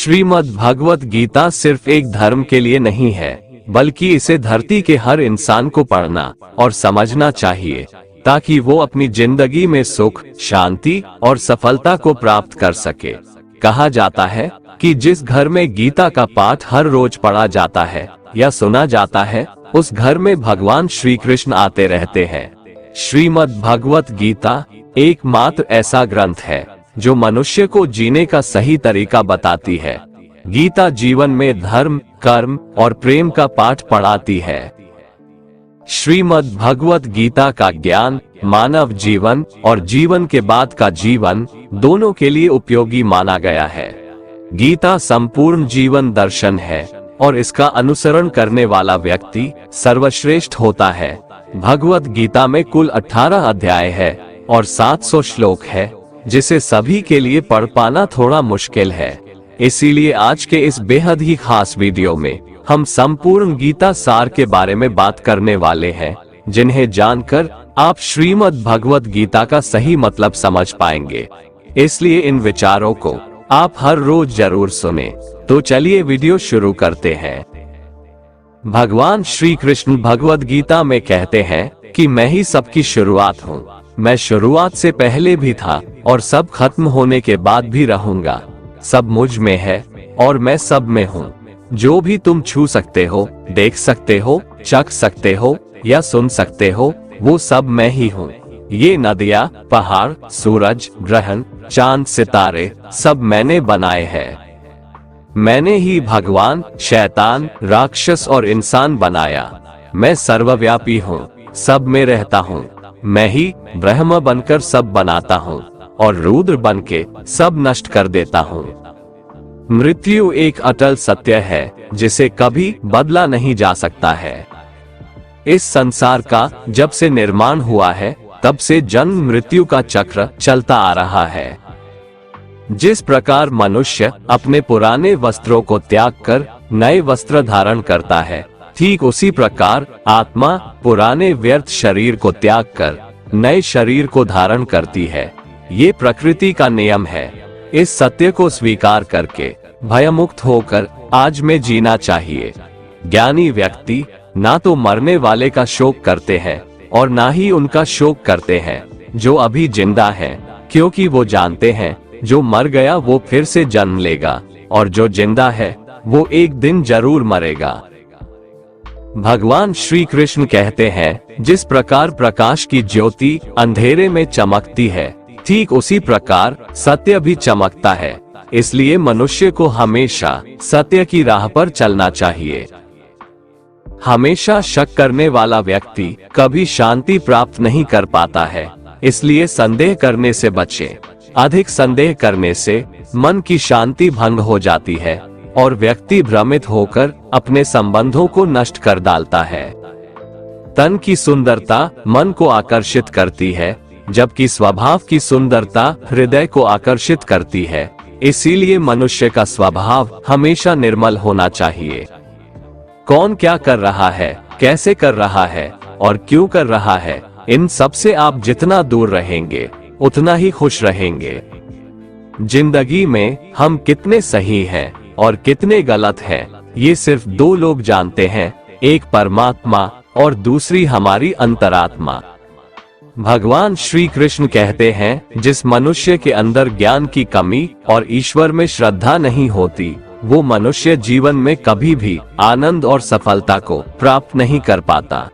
श्रीमद् भगवत गीता सिर्फ एक धर्म के लिए नहीं है, बल्कि इसे धरती के हर इंसान को पढ़ना और समझना चाहिए, ताकि वो अपनी जिंदगी में सुख, शांति और सफलता को प्राप्त कर सके। कहा जाता है कि जिस घर में गीता का पाठ हर रोज पढ़ा जाता है या सुना जाता है, उस घर में भगवान श्री कृष्ण आते रहते हैं। श्रीमद् भगवत गीता एकमात्र ऐसा ग्रंथ है जो मनुष्य को जीने का सही तरीका बताती है। गीता जीवन में धर्म, कर्म और प्रेम का पाठ पढ़ाती है। श्रीमद् भगवत गीता का ज्ञान मानव जीवन और जीवन के बाद का जीवन दोनों के लिए उपयोगी माना गया है। गीता संपूर्ण जीवन दर्शन है और इसका अनुसरण करने वाला व्यक्ति सर्वश्रेष्ठ होता है। भगवत गीता में कुल 18 अध्याय है और 700 श्लोक है, जिसे सभी के लिए पढ़ पाना थोड़ा मुश्किल है। इसीलिए आज के इस बेहद ही खास वीडियो में हम संपूर्ण गीता सार के बारे में बात करने वाले हैं, जिन्हें जानकर आप श्रीमद् भगवत गीता का सही मतलब समझ पाएंगे। इसलिए इन विचारों को आप हर रोज जरूर सुने। तो चलिए वीडियो शुरू करते हैं। भगवान श्री कृष्ण भगवत गीता में कहते हैं कि मैं ही सबकी शुरुआत हूँ। मैं शुरुआत से पहले भी था और सब खत्म होने के बाद भी रहूंगा। सब मुझ में है और मैं सब में हूँ। जो भी तुम छू सकते हो, देख सकते हो, चख सकते हो या सुन सकते हो, वो सब मैं ही हूँ। ये नदियाँ, पहाड़, सूरज, ग्रहण, चांद, सितारे सब मैंने बनाए हैं। मैंने ही भगवान, शैतान, राक्षस और इंसान बनाया। मैं सर्वव्यापी हूँ, सब में रहता हूँ। मैं ही ब्रह्म बनकर सब बनाता हूँ और रुद्र बनके सब नष्ट कर देता हूँ। मृत्यु एक अटल सत्य है जिसे कभी बदला नहीं जा सकता है। इस संसार का जब से निर्माण हुआ है, तब से जन्म मृत्यु का चक्र चलता आ रहा है। जिस प्रकार मनुष्य अपने पुराने वस्त्रों को त्याग कर नए वस्त्र धारण करता है, ठीक उसी प्रकार आत्मा पुराने व्यर्थ शरीर को त्याग कर नए शरीर को धारण करती है। ये प्रकृति का नियम है। इस सत्य को स्वीकार करके भयमुक्त होकर आज में जीना चाहिए। ज्ञानी व्यक्ति ना तो मरने वाले का शोक करते हैं और ना ही उनका शोक करते हैं जो अभी जिंदा है, क्योंकि वो जानते हैं जो मर गया वो फिर से जन्म लेगा और जो जिंदा है वो एक दिन जरूर मरेगा। भगवान श्री कृष्ण कहते हैं, जिस प्रकार प्रकाश की ज्योति अंधेरे में चमकती है, ठीक उसी प्रकार सत्य भी चमकता है। इसलिए मनुष्य को हमेशा सत्य की राह पर चलना चाहिए। हमेशा शक करने वाला व्यक्ति कभी शांति प्राप्त नहीं कर पाता है। इसलिए संदेह करने से बचें। अधिक संदेह करने से मन की शांति भंग हो जाती है और व्यक्ति भ्रमित होकर अपने संबंधों को नष्ट कर डालता है। तन की सुंदरता मन को आकर्षित करती है, जबकि स्वभाव की सुंदरता हृदय को आकर्षित करती है। इसीलिए मनुष्य का स्वभाव हमेशा निर्मल होना चाहिए। कौन क्या कर रहा है, कैसे कर रहा है और क्यों कर रहा है, इन सब से आप जितना दूर रहेंगे उतना ही खुश रहेंगे। जिंदगी में हम कितने सही हैं और कितने गलत हैं, ये सिर्फ दो लोग जानते हैं, एक परमात्मा और दूसरी हमारी अंतरात्मा। भगवान श्री कृष्ण कहते हैं, जिस मनुष्य के अंदर ज्ञान की कमी और ईश्वर में श्रद्धा नहीं होती, वो मनुष्य जीवन में कभी भी आनंद और सफलता को प्राप्त नहीं कर पाता।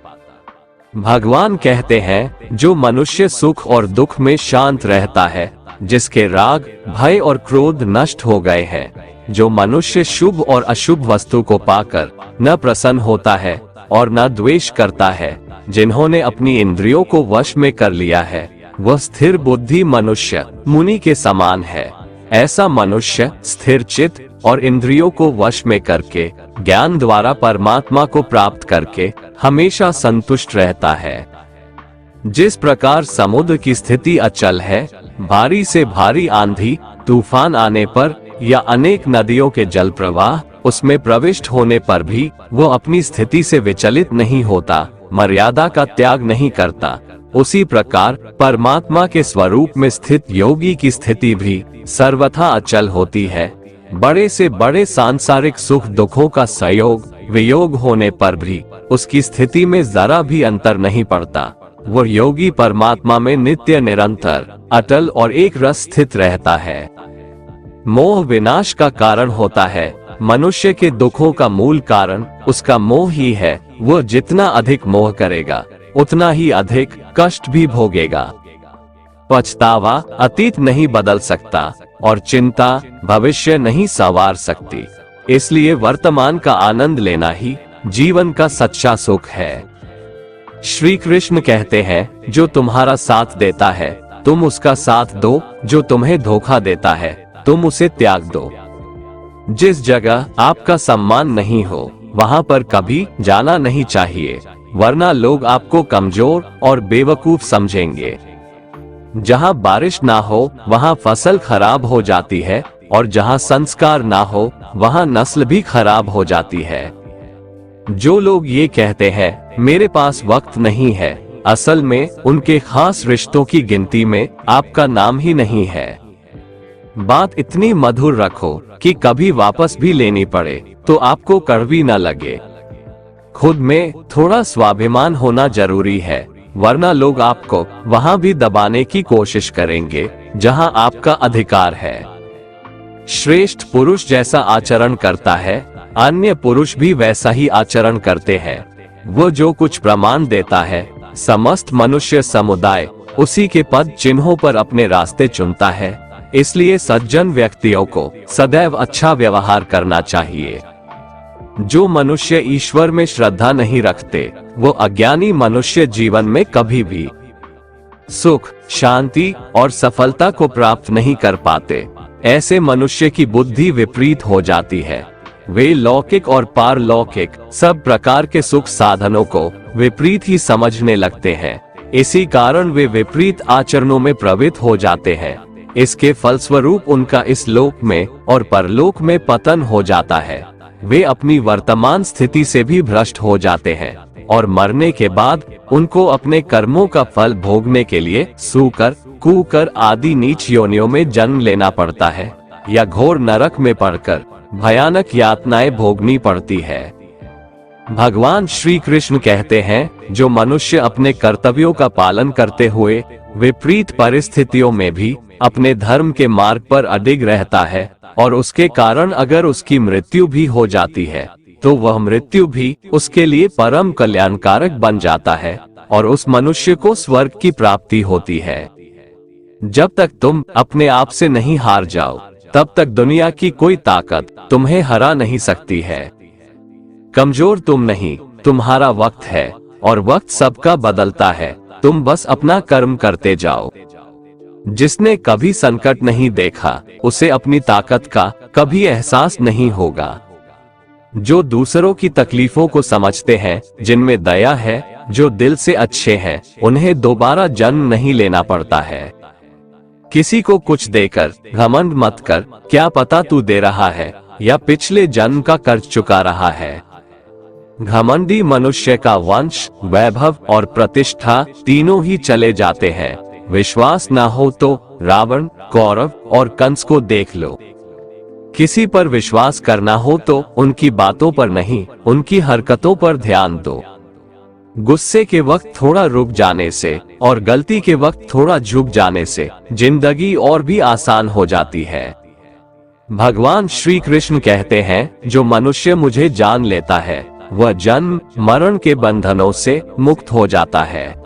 भगवान कहते हैं, जो मनुष्य सुख और दुख में शांत रहता है, जिसके राग, भय और क्रोध नष्ट हो गए हैं, जो मनुष्य शुभ और अशुभ वस्तु को पाकर न प्रसन्न होता है और न द्वेष करता है, जिन्होंने अपनी इंद्रियों को वश में कर लिया है, वह स्थिर बुद्धि मनुष्य मुनि के समान है। ऐसा मनुष्य स्थिर चित्त और इंद्रियों को वश में करके ज्ञान द्वारा परमात्मा को प्राप्त करके हमेशा संतुष्ट रहता है। जिस प्रकार समुद्र की स्थिति अचल है, भारी से भारी आंधी तूफान आने पर या अनेक नदियों के जल प्रवाह उसमें प्रविष्ट होने पर भी वो अपनी स्थिति से विचलित नहीं होता, मर्यादा का त्याग नहीं करता, उसी प्रकार परमात्मा के स्वरूप में स्थित योगी की स्थिति भी सर्वथा अचल होती है। बड़े से बड़े सांसारिक सुख दुखों का संयोग वियोग होने पर भी उसकी स्थिति में जरा भी अंतर नहीं पड़ता। वह योगी परमात्मा में नित्य निरंतर अटल और एक रस स्थित रहता है। मोह विनाश का कारण होता है। मनुष्य के दुखों का मूल कारण उसका मोह ही है। वह जितना अधिक मोह करेगा उतना ही अधिक कष्ट भी भोगेगा। पछतावा अतीत नहीं बदल सकता और चिंता भविष्य नहीं संवार सकती। इसलिए वर्तमान का आनंद लेना ही जीवन का सच्चा सुख है। श्री कृष्ण कहते हैं, जो तुम्हारा साथ देता है तुम उसका साथ दो, जो तुम्हें धोखा देता है तुम उसे त्याग दो। जिस जगह आपका सम्मान नहीं हो वहां पर कभी जाना नहीं चाहिए, वरना लोग आपको कमजोर और बेवकूफ समझेंगे। जहां बारिश ना हो वहां फसल खराब हो जाती है और जहां संस्कार ना हो वहां नस्ल भी खराब हो जाती है। जो लोग ये कहते हैं मेरे पास वक्त नहीं है, असल में उनके खास रिश्तों की गिनती में आपका नाम ही नहीं है। बात इतनी मधुर रखो कि कभी वापस भी लेनी पड़े तो आपको कड़वी न लगे। खुद में थोड़ा स्वाभिमान होना जरूरी है, वरना लोग आपको वहां भी दबाने की कोशिश करेंगे जहां आपका अधिकार है। श्रेष्ठ पुरुष जैसा आचरण करता है अन्य पुरुष भी वैसा ही आचरण करते हैं। वो जो कुछ प्रमाण देता है समस्त मनुष्य समुदाय उसी के पद चिन्हों पर अपने रास्ते चुनता है। इसलिए सज्जन व्यक्तियों को सदैव अच्छा व्यवहार करना चाहिए। जो मनुष्य ईश्वर में श्रद्धा नहीं रखते वो अज्ञानी मनुष्य जीवन में कभी भी सुख शांति और सफलता को प्राप्त नहीं कर पाते। ऐसे मनुष्य की बुद्धि विपरीत हो जाती है। वे लौकिक और पारलौकिक सब प्रकार के सुख साधनों को विपरीत ही समझने लगते हैं। इसी कारण वे विपरीत आचरणों में प्रवृत्त हो जाते हैं। इसके फलस्वरूप उनका इस लोक में और परलोक में पतन हो जाता है। वे अपनी वर्तमान स्थिति से भी भ्रष्ट हो जाते हैं और मरने के बाद उनको अपने कर्मों का फल भोगने के लिए सूकर कुकर आदि नीच योनियों में जन्म लेना पड़ता है या घोर नरक में पड़कर भयानक यातनाएं भोगनी पड़ती है। भगवान श्री कृष्ण कहते हैं, जो मनुष्य अपने कर्तव्यों का पालन करते हुए विपरीत परिस्थितियों में भी अपने धर्म के मार्ग पर अडिग रहता है और उसके कारण अगर उसकी मृत्यु भी हो जाती है तो वह मृत्यु भी उसके लिए परम कल्याणकारक बन जाता है और उस मनुष्य को स्वर्ग की प्राप्ति होती है। जब तक तुम अपने आप से नहीं हार जाओ तब तक दुनिया की कोई ताकत तुम्हें हरा नहीं सकती है। कमजोर तुम नहीं, तुम्हारा वक्त है और वक्त सबका बदलता है। तुम बस अपना कर्म करते जाओ। जिसने कभी संकट नहीं देखा उसे अपनी ताकत का कभी एहसास नहीं होगा। जो दूसरों की तकलीफों को समझते हैं, जिनमें दया है, जो दिल से अच्छे हैं, उन्हें दोबारा जन्म नहीं लेना पड़ता है। किसी को कुछ देकर घमंड मत कर, क्या पता तू दे रहा है या पिछले जन्म का कर्ज चुका रहा है। घमंडी मनुष्य का वंश वैभव और प्रतिष्ठा तीनों ही चले जाते हैं। विश्वास ना हो तो रावण कौरव और कंस को देख लो। किसी पर विश्वास करना हो तो उनकी बातों पर नहीं उनकी हरकतों पर ध्यान दो। गुस्से के वक्त थोड़ा रुक जाने से और गलती के वक्त थोड़ा झुक जाने से जिंदगी और भी आसान हो जाती है। भगवान श्री कृष्ण कहते हैं, जो मनुष्य मुझे जान लेता है वह जन्म मरण के बंधनों से मुक्त हो जाता है।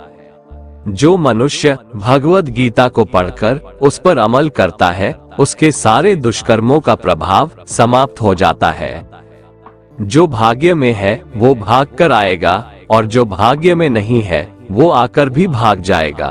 जो मनुष्य भगवद गीता को पढ़कर उस पर अमल करता है उसके सारे दुष्कर्मों का प्रभाव समाप्त हो जाता है। जो भाग्य में है वो भाग कर आएगा और जो भाग्य में नहीं है वो आकर भी भाग जाएगा।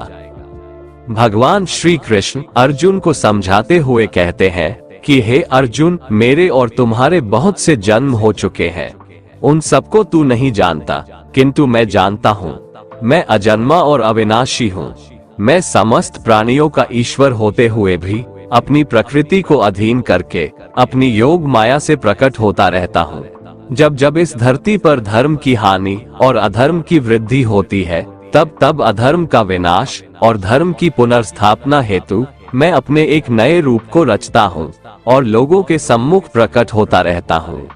भगवान श्री कृष्ण अर्जुन को समझाते हुए कहते हैं कि हे अर्जुन, मेरे और तुम्हारे बहुत से जन्म हो चुके हैं। उन सबको तू नहीं जानता, किंतु मैं जानता हूँ। मैं अजन्मा और अविनाशी हूँ। मैं समस्त प्राणियों का ईश्वर होते हुए भी अपनी प्रकृति को अधीन करके अपनी योग माया से प्रकट होता रहता हूँ। जब जब इस धरती पर धर्म की हानि और अधर्म की वृद्धि होती है तब तब अधर्म का विनाश और धर्म की पुनर्स्थापना हेतु मैं अपने एक नए रूप को रचता हूँ और लोगों के सम्मुख प्रकट होता रहता हूँ।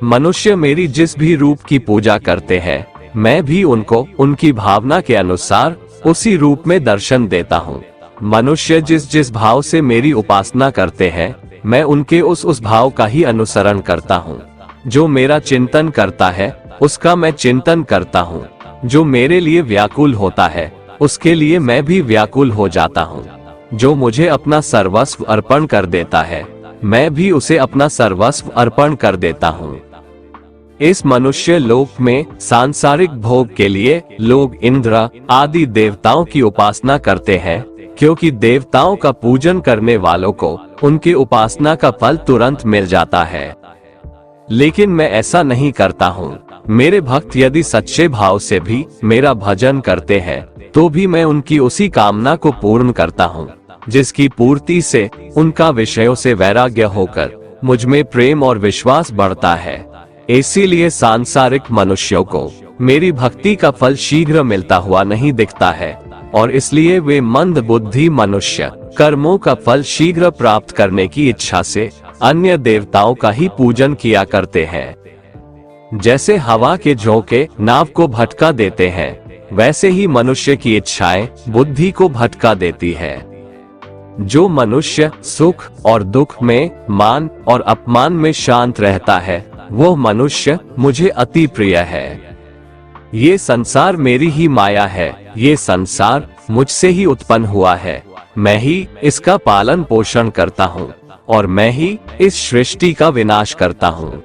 मनुष्य मेरी जिस भी रूप की पूजा करते हैं, मैं भी उनको उनकी भावना के अनुसार उसी रूप में दर्शन देता हूँ। मनुष्य जिस जिस भाव से मेरी उपासना करते हैं, मैं उनके उस भाव का ही अनुसरण करता हूँ। जो मेरा चिंतन करता है, उसका मैं चिंतन करता हूँ। जो मेरे लिए व्याकुल होता है, उसके लिए मैं भी व्याकुल हो जाता हूँ। जो मुझे अपना सर्वस्व अर्पण कर देता है, मैं भी उसे अपना सर्वस्व अर्पण कर देता हूँ। इस मनुष्य लोक में सांसारिक भोग के लिए लोग इंद्र आदि देवताओं की उपासना करते हैं, क्योंकि देवताओं का पूजन करने वालों को उनकी उपासना का फल तुरंत मिल जाता है। लेकिन मैं ऐसा नहीं करता हूँ। मेरे भक्त यदि सच्चे भाव से भी मेरा भजन करते हैं, तो भी मैं उनकी उसी कामना को पूर्ण करता हूँ, जिसकी पूर्ति से उनका विषयों से वैराग्य होकर मुझ में प्रेम और विश्वास बढ़ता है। इसीलिए सांसारिक मनुष्यों को मेरी भक्ति का फल शीघ्र मिलता हुआ नहीं दिखता है, और इसलिए वे मंद बुद्धि मनुष्य कर्मों का फल शीघ्र प्राप्त करने की इच्छा से अन्य देवताओं का ही पूजन किया करते हैं। जैसे हवा के झोंके नाव को भटका देते हैं, वैसे ही मनुष्य की इच्छाएं बुद्धि को भटका देती है। जो मनुष्य सुख और दुख में, मान और अपमान में शांत रहता है, वो मनुष्य मुझे अति प्रिय है। ये संसार मेरी ही माया है। ये संसार मुझसे ही उत्पन्न हुआ है। मैं ही इसका पालन पोषण करता हूँ और मैं ही इस सृष्टि का विनाश करता हूँ।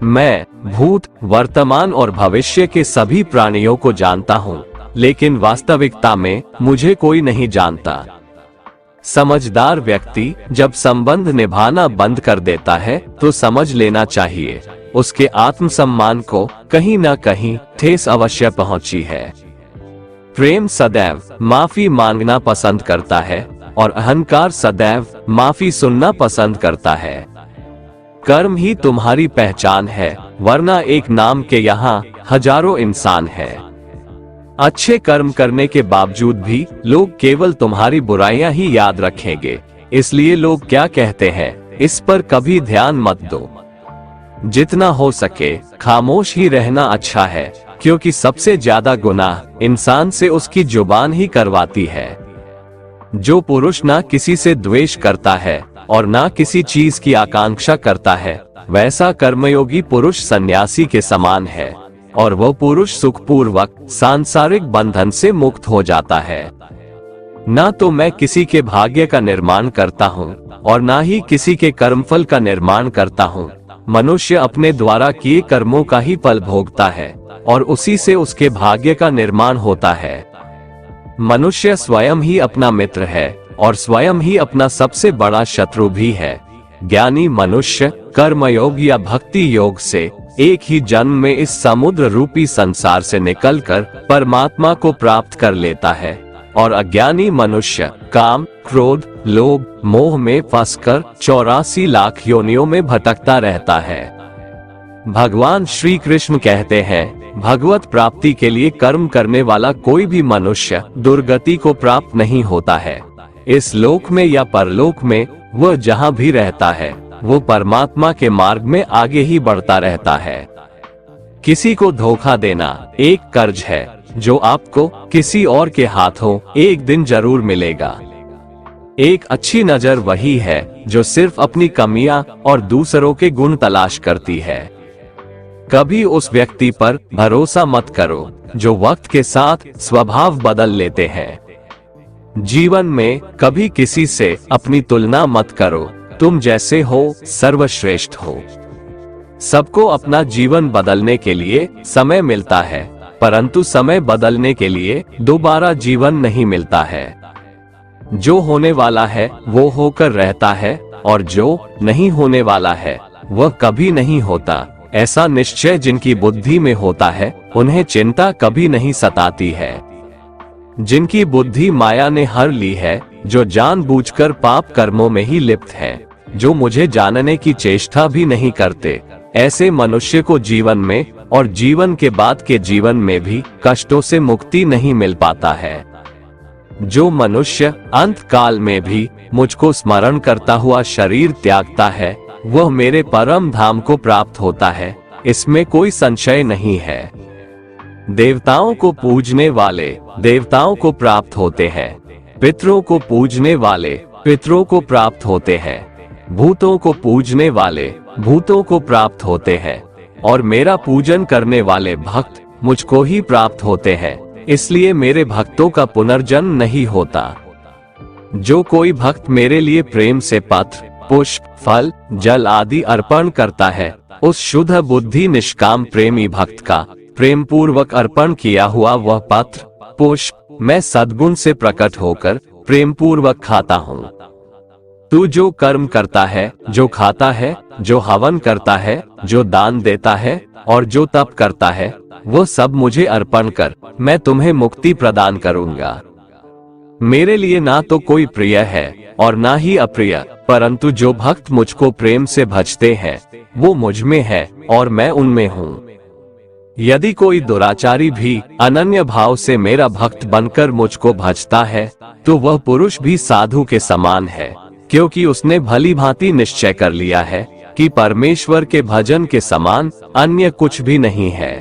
मैं भूत, वर्तमान और भविष्य के सभी प्राणियों को जानता हूँ, लेकिन वास्तविकता में मुझे कोई नहीं जानता। समझदार व्यक्ति जब संबंध निभाना बंद कर देता है, तो समझ लेना चाहिए उसके आत्मसम्मान को कहीं न कहीं ठेस अवश्य पहुंची है। प्रेम सदैव माफी मांगना पसंद करता है और अहंकार सदैव माफी सुनना पसंद करता है। कर्म ही तुम्हारी पहचान है, वरना एक नाम के यहाँ हजारों इंसान है। अच्छे कर्म करने के बावजूद भी लोग केवल तुम्हारी बुराइयां ही याद रखेंगे। इसलिए लोग क्या कहते हैं, इस पर कभी ध्यान मत दो। जितना हो सके खामोश ही रहना अच्छा है, क्योंकि सबसे ज्यादा गुनाह इंसान से उसकी जुबान ही करवाती है। जो पुरुष ना किसी से द्वेष करता है और ना किसी चीज की आकांक्षा करता है, वैसा कर्मयोगी पुरुष सन्यासी के समान है, और वह पुरुष सुखपूर्वक सांसारिक बंधन से मुक्त हो जाता है। ना तो मैं किसी के भाग्य का निर्माण करता हूँ और ना ही किसी के कर्मफल का निर्माण करता हूँ। मनुष्य अपने द्वारा किए कर्मों का ही फल भोगता है और उसी से उसके भाग्य का निर्माण होता है। मनुष्य स्वयं ही अपना मित्र है और स्वयं ही अपना सबसे बड़ा शत्रु भी है। ज्ञानी मनुष्य कर्मयोग या भक्ति योग से एक ही जन्म में इस समुद्र रूपी संसार से निकलकर परमात्मा को प्राप्त कर लेता है, और अज्ञानी मनुष्य काम, क्रोध, लोभ, मोह में फंसकर 84 लाख योनियों में भटकता रहता है। भगवान श्री कृष्ण कहते हैं, भगवत प्राप्ति के लिए कर्म करने वाला कोई भी मनुष्य दुर्गति को प्राप्त नहीं होता है। इस लोक में या परलोक में वह जहाँ भी रहता है, वो परमात्मा के मार्ग में आगे ही बढ़ता रहता है। किसी को धोखा देना एक कर्ज है, जो आपको किसी और के हाथों एक दिन जरूर मिलेगा। एक अच्छी नजर वही है जो सिर्फ अपनी कमियां और दूसरों के गुण तलाश करती है। कभी उस व्यक्ति पर भरोसा मत करो जो वक्त के साथ स्वभाव बदल लेते हैं। जीवन में कभी किसी से अपनी तुलना मत करो। तुम जैसे हो सर्वश्रेष्ठ हो। सबको अपना जीवन बदलने के लिए समय मिलता है, परंतु समय बदलने के लिए दोबारा जीवन नहीं मिलता है। जो होने वाला है वो होकर रहता है, और जो नहीं होने वाला है वह कभी नहीं होता। ऐसा निश्चय जिनकी बुद्धि में होता है, उन्हें चिंता कभी नहीं सताती है। जिनकी बुद्धि माया ने हर ली है, जो जानबूझकर पाप कर्मों में ही लिप्त है, जो मुझे जानने की चेष्टा भी नहीं करते, ऐसे मनुष्य को जीवन में और जीवन के बाद के जीवन में भी कष्टों से मुक्ति नहीं मिल पाता है। जो मनुष्य अंत काल में भी मुझको स्मरण करता हुआ शरीर त्यागता है, वह मेरे परम धाम को प्राप्त होता है, इसमें कोई संशय नहीं है। देवताओं को पूजने वाले देवताओं को प्राप्त होते हैं, पितरों को पूजने वाले पितरों को प्राप्त होते हैं, भूतों को पूजने वाले भूतों को प्राप्त होते हैं, और मेरा पूजन करने वाले भक्त मुझको ही प्राप्त होते हैं, इसलिए मेरे भक्तों का पुनर्जन्म नहीं होता। जो कोई भक्त मेरे लिए प्रेम से पत्र, पुष्प, फल, जल आदि अर्पण करता है, उस शुद्ध बुद्धि निष्काम प्रेमी भक्त का प्रेम पूर्वक अर्पण किया हुआ वह पत्र, पुष्प मैं सद्गुण से प्रकट होकर प्रेम पूर्वक खाता हूँ। तू जो कर्म करता है, जो खाता है, जो हवन करता है, जो दान देता है और जो तप करता है, वो सब मुझे अर्पण कर, मैं तुम्हें मुक्ति प्रदान करूंगा। मेरे लिए ना तो कोई प्रिय है और ना ही अप्रिय, परंतु जो भक्त मुझको प्रेम से भजते हैं, वो मुझ में है और मैं उनमें हूँ। यदि कोई दुराचारी भी अनन्य भाव से मेरा भक्त बनकर मुझको भजता है, तो वह पुरुष भी साधु के समान है, क्योंकि उसने भली भांति निश्चय कर लिया है कि परमेश्वर के भजन के समान अन्य कुछ भी नहीं है।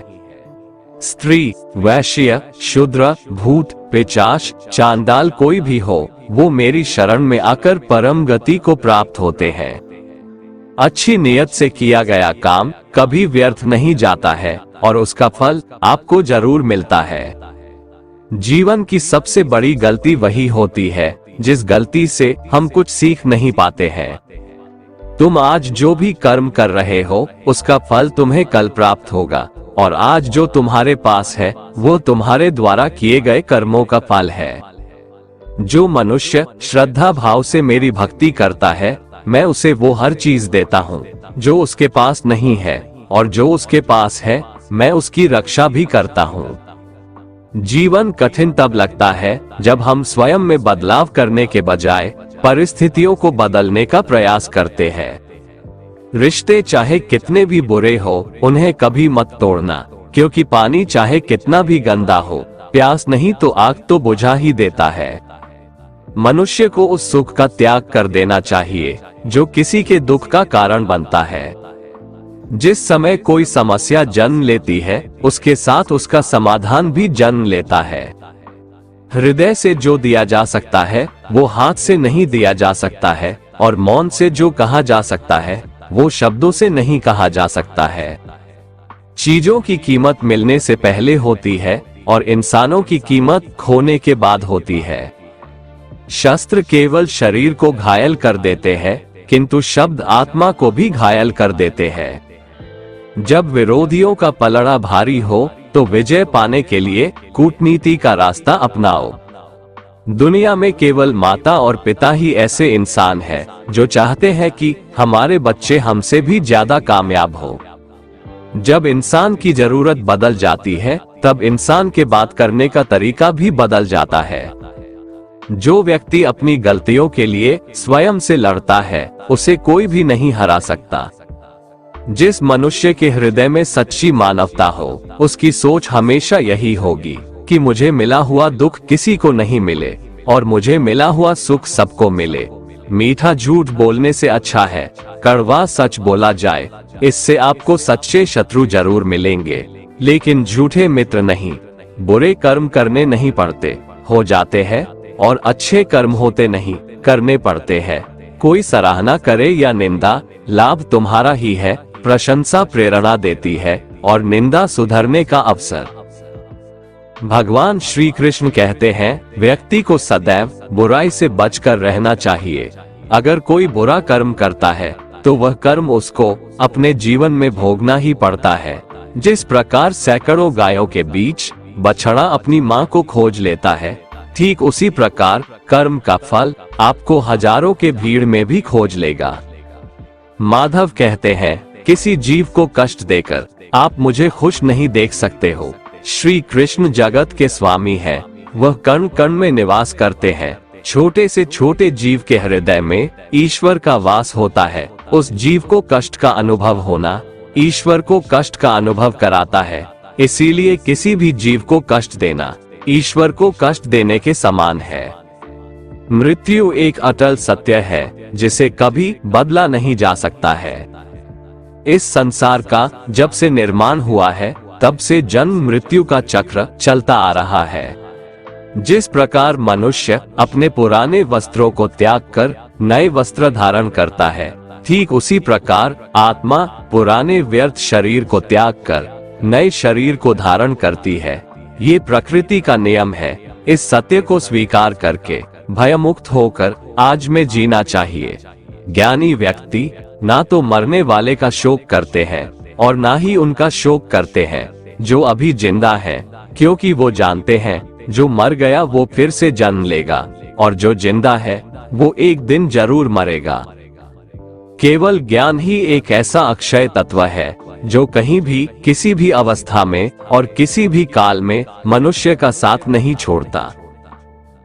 स्त्री, वैश्य, शूद्र, भूत, पिशाच, चांडाल कोई भी हो, वो मेरी शरण में आकर परम गति को प्राप्त होते हैं। अच्छी नियत से किया गया काम कभी व्यर्थ नहीं जाता है और उसका फल आपको जरूर मिलता है। जीवन की सबसे बड़ी गलती वही होती है जिस गलती से हम कुछ सीख नहीं पाते हैं। तुम आज जो भी कर्म कर रहे हो, उसका फल तुम्हें कल प्राप्त होगा, और आज जो तुम्हारे पास है वो तुम्हारे द्वारा किए गए कर्मों का फल है। जो मनुष्य श्रद्धा भाव से मेरी भक्ति करता है, मैं उसे वो हर चीज देता हूँ जो उसके पास नहीं है, और जो उसके पास है मैं उसकी रक्षा भी करता हूँ। जीवन कठिन तब लगता है जब हम स्वयं में बदलाव करने के बजाय परिस्थितियों को बदलने का प्रयास करते हैं। रिश्ते चाहे कितने भी बुरे हो, उन्हें कभी मत तोड़ना, क्योंकि पानी चाहे कितना भी गंदा हो, प्यास नहीं तो आग तो बुझा ही देता है। मनुष्य को उस सुख का त्याग कर देना चाहिए जो किसी के दुख का कारण बनता है। जिस समय कोई समस्या जन्म लेती है, उसके साथ उसका समाधान भी जन्म लेता है। हृदय से जो दिया जा सकता है वो हाथ से नहीं दिया जा सकता है, और मौन से जो कहा जा सकता है वो शब्दों से नहीं कहा जा सकता है। चीजों की कीमत मिलने से पहले होती है और इंसानों की कीमत खोने के बाद होती है। शस्त्र केवल शरीर को घायल कर देते हैं, किंतु शब्द आत्मा को भी घायल कर देते हैं। जब विरोधियों का पलड़ा भारी हो तो विजय पाने के लिए कूटनीति का रास्ता अपनाओ। दुनिया में केवल माता और पिता ही ऐसे इंसान हैं जो चाहते हैं कि हमारे बच्चे हमसे भी ज्यादा कामयाब हो। जब इंसान की जरूरत बदल जाती है, तब इंसान के बात करने का तरीका भी बदल जाता है। जो व्यक्ति अपनी गलतियों के लिए स्वयं से लड़ता है, उसे कोई भी नहीं हरा सकता। जिस मनुष्य के हृदय में सच्ची मानवता हो, उसकी सोच हमेशा यही होगी कि मुझे मिला हुआ दुख किसी को नहीं मिले और मुझे मिला हुआ सुख सबको मिले। मीठा झूठ बोलने से अच्छा है कड़वा सच बोला जाए। इससे आपको सच्चे शत्रु जरूर मिलेंगे, लेकिन झूठे मित्र नहीं। बुरे कर्म करने नहीं पड़ते, हो जाते हैं, और अच्छे कर्म होते नहीं, करने पड़ते हैं। कोई सराहना करे या निंदा, लाभ तुम्हारा ही है। प्रशंसा प्रेरणा देती है और निंदा सुधरने का अवसर। भगवान श्री कृष्ण कहते हैं, व्यक्ति को सदैव बुराई से बचकर रहना चाहिए। अगर कोई बुरा कर्म करता है तो वह कर्म उसको अपने जीवन में भोगना ही पड़ता है। जिस प्रकार सैकड़ों गायों के बीच बछड़ा अपनी मां को खोज लेता है, ठीक उसी प्रकार कर्म का फल आपको हजारों के भीड़ में भी खोज लेगा। माधव कहते हैं, किसी जीव को कष्ट देकर आप मुझे खुश नहीं देख सकते हो। श्री कृष्ण जगत के स्वामी हैं, वह कण कण में निवास करते हैं। छोटे से छोटे जीव के हृदय में ईश्वर का वास होता है। उस जीव को कष्ट का अनुभव होना ईश्वर को कष्ट का अनुभव कराता है। इसीलिए किसी भी जीव को कष्ट देना ईश्वर को कष्ट देने के समान है। मृत्यु एक अटल सत्य है जिसे कभी बदला नहीं जा सकता है। इस संसार का जब से निर्माण हुआ है तब से जन्म मृत्यु का चक्र चलता आ रहा है। जिस प्रकार मनुष्य अपने पुराने वस्त्रों को त्याग कर नए वस्त्र धारण करता है, ठीक उसी प्रकार आत्मा पुराने व्यर्थ शरीर को त्याग कर नए शरीर को धारण करती है। ये प्रकृति का नियम है। इस सत्य को स्वीकार करके भयमुक्त होकर आज में जीना चाहिए। ज्ञानी व्यक्ति ना तो मरने वाले का शोक करते हैं और ना ही उनका शोक करते हैं जो अभी जिंदा है, क्योंकि वो जानते हैं जो मर गया वो फिर से जन्म लेगा और जो जिंदा है वो एक दिन जरूर मरेगा। केवल ज्ञान ही एक ऐसा अक्षय तत्व है जो कहीं भी किसी भी अवस्था में और किसी भी काल में मनुष्य का साथ नहीं छोड़ता।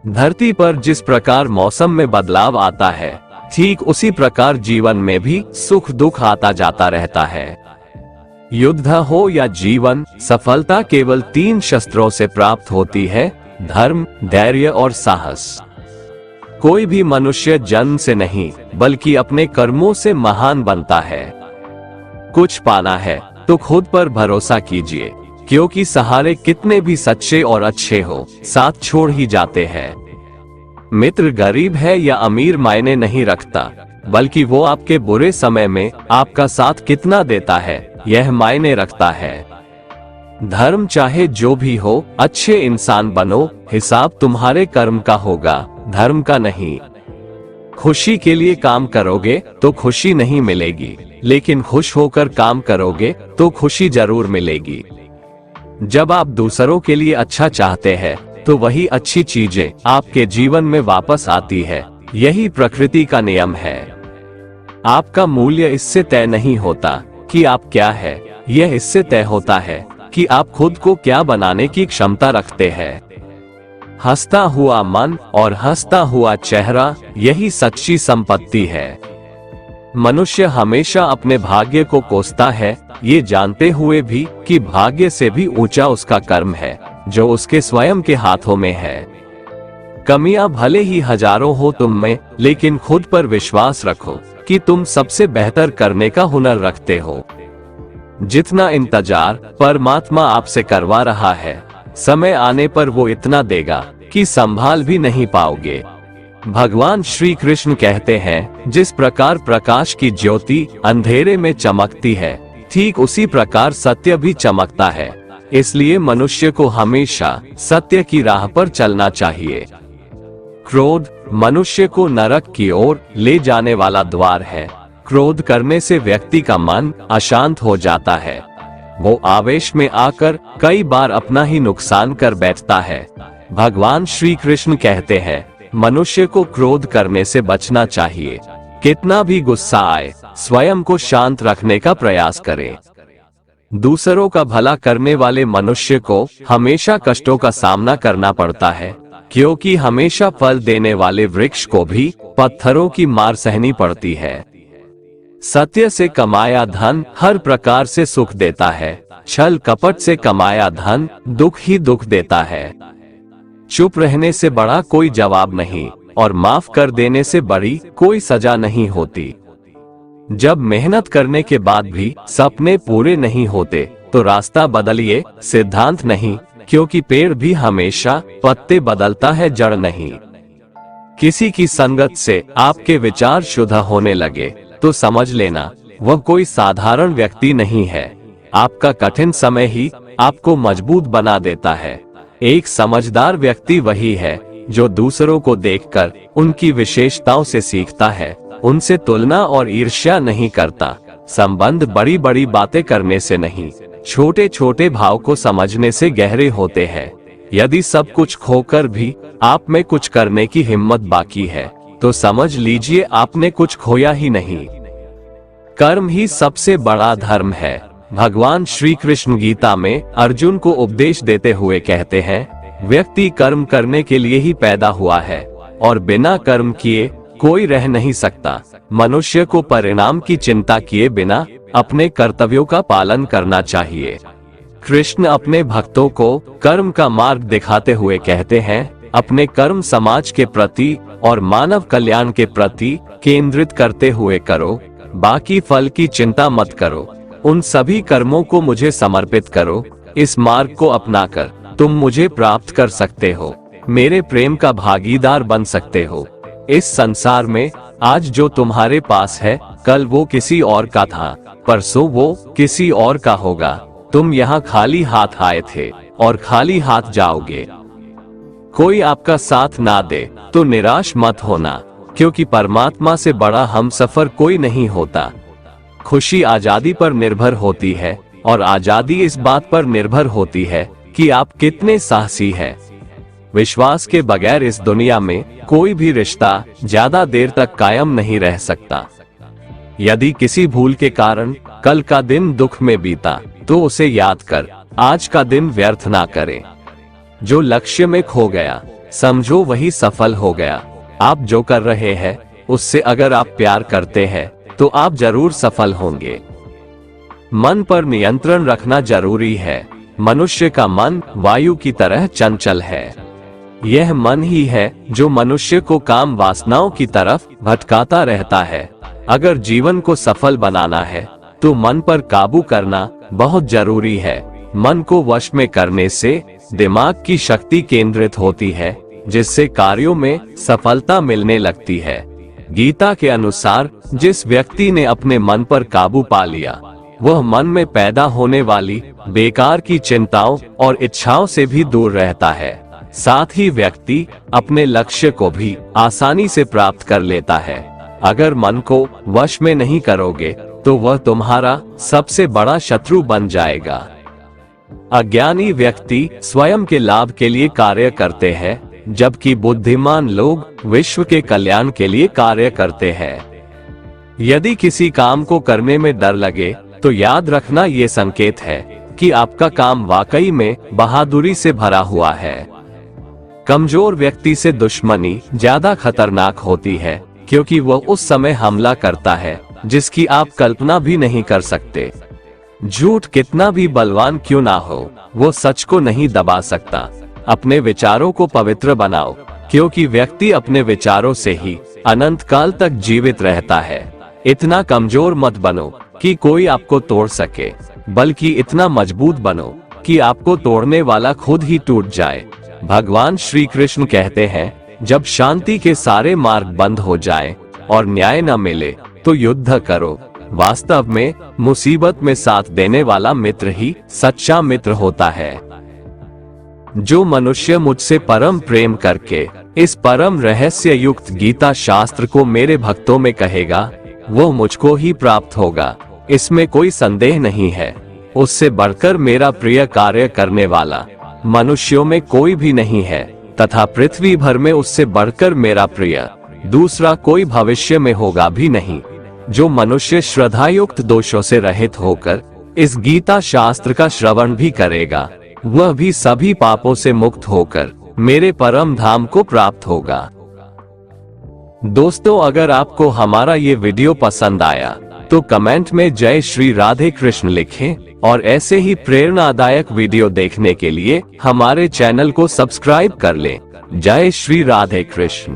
धरती पर जिस प्रकार मौसम में बदलाव आता है, ठीक उसी प्रकार जीवन में भी सुख दुख आता जाता रहता है। युद्ध हो या जीवन, सफलता केवल 3 शस्त्रों से प्राप्त होती है: धर्म, धैर्य और साहस। कोई भी मनुष्य जन्म से नहीं बल्कि अपने कर्मों से महान बनता है। कुछ पाना है तो खुद पर भरोसा कीजिए, क्योंकि सहारे कितने भी सच्चे और अच्छे हो, साथ छोड़ ही जाते हैं। मित्र गरीब है या अमीर मायने नहीं रखता, बल्कि वो आपके बुरे समय में आपका साथ कितना देता है यह मायने रखता है। धर्म चाहे जो भी हो, अच्छे इंसान बनो, हिसाब तुम्हारे कर्म का होगा, धर्म का नहीं। खुशी के लिए काम करोगे तो खुशी नहीं मिलेगी, लेकिन खुश होकर काम करोगे तो खुशी जरूर मिलेगी। जब आप दूसरों के लिए अच्छा चाहते हैं तो वही अच्छी चीजें आपके जीवन में वापस आती है। यही प्रकृति का नियम है। आपका मूल्य इससे तय नहीं होता कि आप क्या है, यह इससे तय होता है कि आप खुद को क्या बनाने की क्षमता रखते हैं। हंसता हुआ मन और हंसता हुआ चेहरा, यही सच्ची संपत्ति है। मनुष्य हमेशा अपने भाग्य को कोसता है, ये जानते हुए भी कि भाग्य से भी ऊंचा उसका कर्म है जो उसके स्वयं के हाथों में है। कमियां भले ही हजारों हो तुम में, लेकिन खुद पर विश्वास रखो कि तुम सबसे बेहतर करने का हुनर रखते हो। जितना इंतजार परमात्मा आपसे करवा रहा है, समय आने पर वो इतना देगा कि संभाल भी नहीं पाओगे। भगवान श्री कृष्ण कहते हैं, जिस प्रकार प्रकाश की ज्योति अंधेरे में चमकती है, ठीक उसी प्रकार सत्य भी चमकता है। इसलिए मनुष्य को हमेशा सत्य की राह पर चलना चाहिए। क्रोध मनुष्य को नरक की ओर ले जाने वाला द्वार है। क्रोध करने से व्यक्ति का मन अशांत हो जाता है। वो आवेश में आकर कई बार अपना ही नुकसान कर बैठता है। भगवान श्री कृष्ण कहते हैं, मनुष्य को क्रोध करने से बचना चाहिए। कितना भी गुस्सा आए, स्वयं को शांत रखने का प्रयास करें। दूसरों का भला करने वाले मनुष्य को हमेशा कष्टों का सामना करना पड़ता है, क्योंकि हमेशा फल देने वाले वृक्ष को भी पत्थरों की मार सहनी पड़ती है। सत्य से कमाया धन हर प्रकार से सुख देता है, छल कपट से कमाया धन दुख ही दुख देता है। चुप रहने से बड़ा कोई जवाब नहीं और माफ कर देने से बड़ी कोई सजा नहीं होती। जब मेहनत करने के बाद भी सपने पूरे नहीं होते तो रास्ता बदलिए, सिद्धांत नहीं, क्योंकि पेड़ भी हमेशा पत्ते बदलता है, जड़ नहीं। किसी की संगत से आपके विचार शुद्ध होने लगे तो समझ लेना वह कोई साधारण व्यक्ति नहीं है। आपका कठिन समय ही आपको मजबूत बना देता है। एक समझदार व्यक्ति वही है जो दूसरों को देखकर उनकी विशेषताओं से सीखता है, उनसे तुलना और ईर्ष्या नहीं करता। संबंध बड़ी बड़ी बातें करने से नहीं, छोटे छोटे भाव को समझने से गहरे होते हैं। यदि सब कुछ खोकर भी आप में कुछ करने की हिम्मत बाकी है तो समझ लीजिए आपने कुछ खोया ही नहीं। कर्म ही सबसे बड़ा धर्म है। भगवान श्री कृष्ण गीता में अर्जुन को उपदेश देते हुए कहते हैं, व्यक्ति कर्म करने के लिए ही पैदा हुआ है और बिना कर्म किए कोई रह नहीं सकता। मनुष्य को परिणाम की चिंता किए बिना अपने कर्तव्यों का पालन करना चाहिए। कृष्ण अपने भक्तों को कर्म का मार्ग दिखाते हुए कहते हैं, अपने कर्म समाज के प्रति और मानव कल्याण के प्रति केंद्रित करते हुए करो, बाकी फल की चिंता मत करो। उन सभी कर्मों को मुझे समर्पित करो। इस मार्ग को अपनाकर तुम मुझे प्राप्त कर सकते हो, मेरे प्रेम का भागीदार बन सकते हो। इस संसार में आज जो तुम्हारे पास है, कल वो किसी और का था, परसों वो किसी और का होगा। तुम यहाँ खाली हाथ आए थे और खाली हाथ जाओगे। कोई आपका साथ ना दे तो निराश मत होना, क्योंकि परमात्मा से बड़ा हमसफर कोई नहीं होता। खुशी आजादी पर निर्भर होती है और आजादी इस बात पर निर्भर होती है कि आप कितने साहसी हैं। विश्वास के बगैर इस दुनिया में कोई भी रिश्ता ज्यादा देर तक कायम नहीं रह सकता। यदि किसी भूल के कारण कल का दिन दुख में बीता, तो उसे याद कर आज का दिन व्यर्थ ना करें। जो लक्ष्य में खो गया, समझो वही सफल हो गया। आप जो कर रहे हैं उससे अगर आप प्यार करते हैं तो आप जरूर सफल होंगे। मन पर नियंत्रण रखना जरूरी है। मनुष्य का मन वायु की तरह चंचल है। यह मन ही है जो मनुष्य को काम वासनाओं की तरफ भटकाता रहता है। अगर जीवन को सफल बनाना है तो मन पर काबू करना बहुत जरूरी है। मन को वश में करने से दिमाग की शक्ति केंद्रित होती है, जिससे कार्यों में सफलता मिलने लगती है। गीता के अनुसार जिस व्यक्ति ने अपने मन पर काबू पा लिया, वह मन में पैदा होने वाली बेकार की चिंताओं और इच्छाओं से भी दूर रहता है। साथ ही व्यक्ति अपने लक्ष्य को भी आसानी से प्राप्त कर लेता है। अगर मन को वश में नहीं करोगे तो वह तुम्हारा सबसे बड़ा शत्रु बन जाएगा। अज्ञानी व्यक्ति स्वयं के लाभ के लिए कार्य करते हैं, जबकि बुद्धिमान लोग विश्व के कल्याण के लिए कार्य करते हैं। यदि किसी काम को करने में डर लगे तो याद रखना ये संकेत है कि आपका काम वाकई में बहादुरी से भरा हुआ है। कमजोर व्यक्ति से दुश्मनी ज्यादा खतरनाक होती है, क्योंकि वह उस समय हमला करता है जिसकी आप कल्पना भी नहीं कर सकते। झूठ कितना भी बलवान क्यों ना हो, वो सच को नहीं दबा सकता। अपने विचारों को पवित्र बनाओ, क्योंकि व्यक्ति अपने विचारों से ही अनंत काल तक जीवित रहता है। इतना कमजोर मत बनो कि कोई आपको तोड़ सके, बल्कि इतना मजबूत बनो कि आपको तोड़ने वाला खुद ही टूट जाए। भगवान श्री कृष्ण कहते हैं, जब शांति के सारे मार्ग बंद हो जाए और न्याय न मिले तो युद्ध करो। वास्तव में मुसीबत में साथ देने वाला मित्र ही सच्चा मित्र होता है। जो मनुष्य मुझसे परम प्रेम करके इस परम रहस्य युक्त गीता शास्त्र को मेरे भक्तों में कहेगा, वो मुझको ही प्राप्त होगा। इसमें कोई संदेह नहीं है। उससे बढ़कर मेरा प्रिय कार्य करने वाला मनुष्यों में कोई भी नहीं है, तथा पृथ्वी भर में उससे बढ़कर मेरा प्रिय दूसरा कोई भविष्य में होगा भी नहीं। जो मनुष्य श्रद्धायुक्त दोषों से रहित होकर इस गीता शास्त्र का श्रवण भी करेगा, वह भी सभी पापों से मुक्त होकर मेरे परम धाम को प्राप्त होगा। दोस्तों, अगर आपको हमारा ये वीडियो पसंद आया तो कमेंट में जय श्री राधे कृष्ण लिखें, और ऐसे ही प्रेरणादायक वीडियो देखने के लिए हमारे चैनल को सब्सक्राइब कर लें। जय श्री राधे कृष्ण।